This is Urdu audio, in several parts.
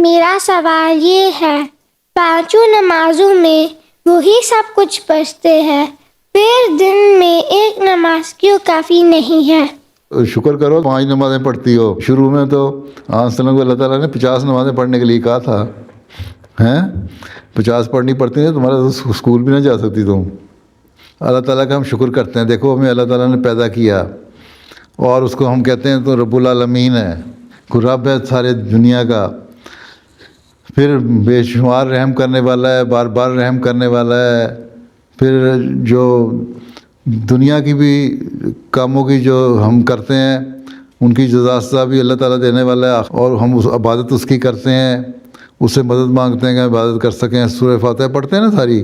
میرا سوال یہ ہے، پانچوں نمازوں میں وہی سب کچھ پڑھتے ہیں، پھر دن میں ایک نماز کیوں کافی نہیں ہے؟ شکر کرو 5 نمازیں پڑھتی ہو. شروع میں تو وسلم کو اللہ تعالیٰ نے 50 نمازیں پڑھنے کے لیے کہا تھا. ہیں 50 پڑھنی پڑتی ہیں، تمہارا تو اسکول بھی نہ جا سکتی تم. اللہ تعالیٰ کا ہم شکر کرتے ہیں. دیکھو ہمیں اللہ تعالیٰ نے پیدا کیا اور اس کو ہم کہتے ہیں تو رب العالمین ہے، کوئی رب ہے سارے دنیا کا. پھر بے شمار رحم کرنے والا ہے، بار بار رحم کرنے والا ہے. پھر جو دنیا کی بھی کاموں کی جو ہم کرتے ہیں ان کی جزا سزا بھی اللہ تعالیٰ دینے والا ہے. اور ہم اس عبادت اس کی کرتے ہیں، اس سے مدد مانگتے ہیں کہ عبادت کر سکیں. سورہ فاتحہ پڑھتے ہیں نا ساری،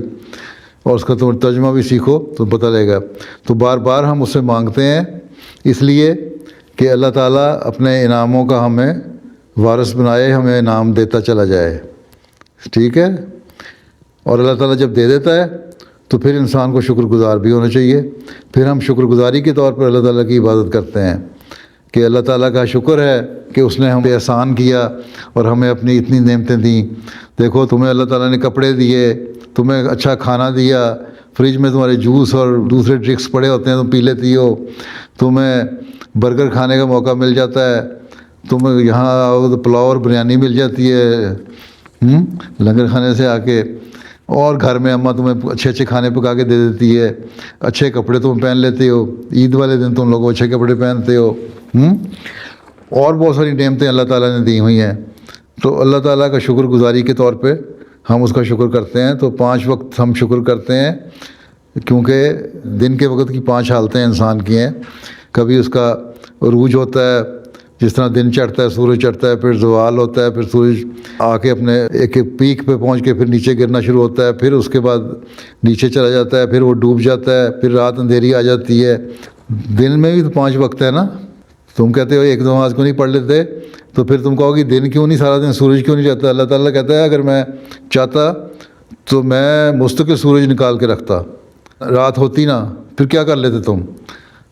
اور اس کا تم ترجمہ بھی سیکھو تو پتہ لگے گا. تو بار بار ہم اس سے مانگتے ہیں اس لیے کہ اللہ تعالیٰ اپنے انعاموں کا ہمیں وارث بنائے، ہمیں انعام دیتا چلا جائے. ٹھیک ہے؟ اور اللہ تعالیٰ جب دے دیتا ہے تو پھر انسان کو شکر گزار بھی ہونا چاہیے. پھر ہم شکر گزاری کے طور پر اللہ تعالیٰ کی عبادت کرتے ہیں کہ اللہ تعالیٰ کا شکر ہے کہ اس نے ہمیں احسان کیا اور ہمیں اپنی اتنی نعمتیں دیں. دیکھو تمہیں اللہ تعالیٰ نے کپڑے دیے، تمہیں اچھا کھانا دیا، فریج میں تمہارے جوس اور دوسرے ڈرنکس پڑے ہوتے ہیں تم پی لیتی ہو، تمہیں برگر کھانے کا موقع مل جاتا ہے، تمہیں یہاں آؤ تو پلاؤ اور بریانی مل جاتی ہے لنگر کھانے سے آ کے. اور گھر میں اماں تمہیں اچھے اچھے کھانے پکا کے دے دیتی ہے، اچھے کپڑے تم پہن لیتے ہو، عید والے دن تم لوگ اچھے کپڑے پہنتے ہو. اور بہت ساری نعمتیں اللہ تعالیٰ نے دی ہوئی ہیں. تو اللہ تعالیٰ کا شکر گزاری کے طور پہ ہم اس کا شکر کرتے ہیں. تو 5 وقت ہم شکر کرتے ہیں کیونکہ دن کے وقت کی 5 حالتیں انسان کی ہیں. کبھی اس کا عروج ہوتا ہے، جس طرح دن چڑھتا ہے، سورج چڑھتا ہے، پھر زوال ہوتا ہے، پھر سورج آ کے اپنے ایک پیک پہ پہنچ کے پھر نیچے گرنا شروع ہوتا ہے، پھر اس کے بعد نیچے چلا جاتا ہے، پھر وہ ڈوب جاتا ہے، پھر رات اندھیری آ جاتی ہے. دن میں بھی تو 5 وقت ہے نا. تم کہتے ہو ایک نماز کو نہیں پڑھ لیتے، تو پھر تم کہو کہ دن کیوں نہیں، سارا دن سورج کیوں نہیں رہتا؟ اللہ تعالیٰ کہتا ہے اگر میں چاہتا تو میں مستقل سورج نکال کے رکھتا، رات ہوتی نا، پھر کیا کر لیتے تم؟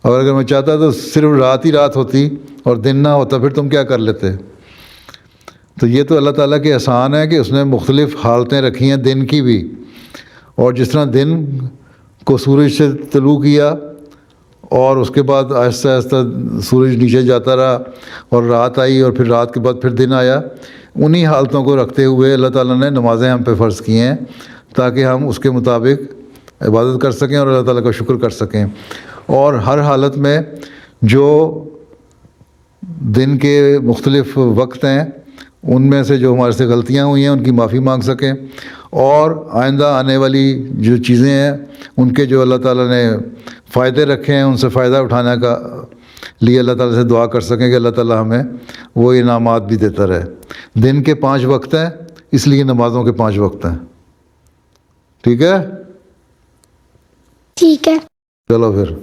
اور اگر میں چاہتا تو صرف رات ہی رات ہوتی اور دن نہ ہوتا، پھر تم کیا کر لیتے؟ تو یہ تو اللہ تعالیٰ کے احسان ہے کہ اس نے مختلف حالتیں رکھی ہیں دن کی بھی. اور جس طرح دن کو سورج سے طلوع کیا اور اس کے بعد آہستہ آہستہ سورج نیچے جاتا رہا اور رات آئی اور پھر رات کے بعد پھر دن آیا، انہی حالتوں کو رکھتے ہوئے اللہ تعالیٰ نے نمازیں ہم پہ فرض کی ہیں تاکہ ہم اس کے مطابق عبادت کر سکیں اور اللہ تعالیٰ کا شکر کر سکیں. اور ہر حالت میں جو دن کے مختلف وقت ہیں ان میں سے جو ہمارے سے غلطیاں ہوئی ہیں ان کی معافی مانگ سکیں، اور آئندہ آنے والی جو چیزیں ہیں ان کے جو اللہ تعالیٰ نے فائدے رکھے ہیں ان سے فائدہ اٹھانے کا لیے اللہ تعالیٰ سے دعا کر سکیں کہ اللہ تعالیٰ ہمیں وہ انعامات بھی دیتا رہے. دن کے 5 وقت ہیں، اس لیے نمازوں کے 5 وقت ہیں. ٹھیک ہے؟ ٹھیک ہے. چلو پھر.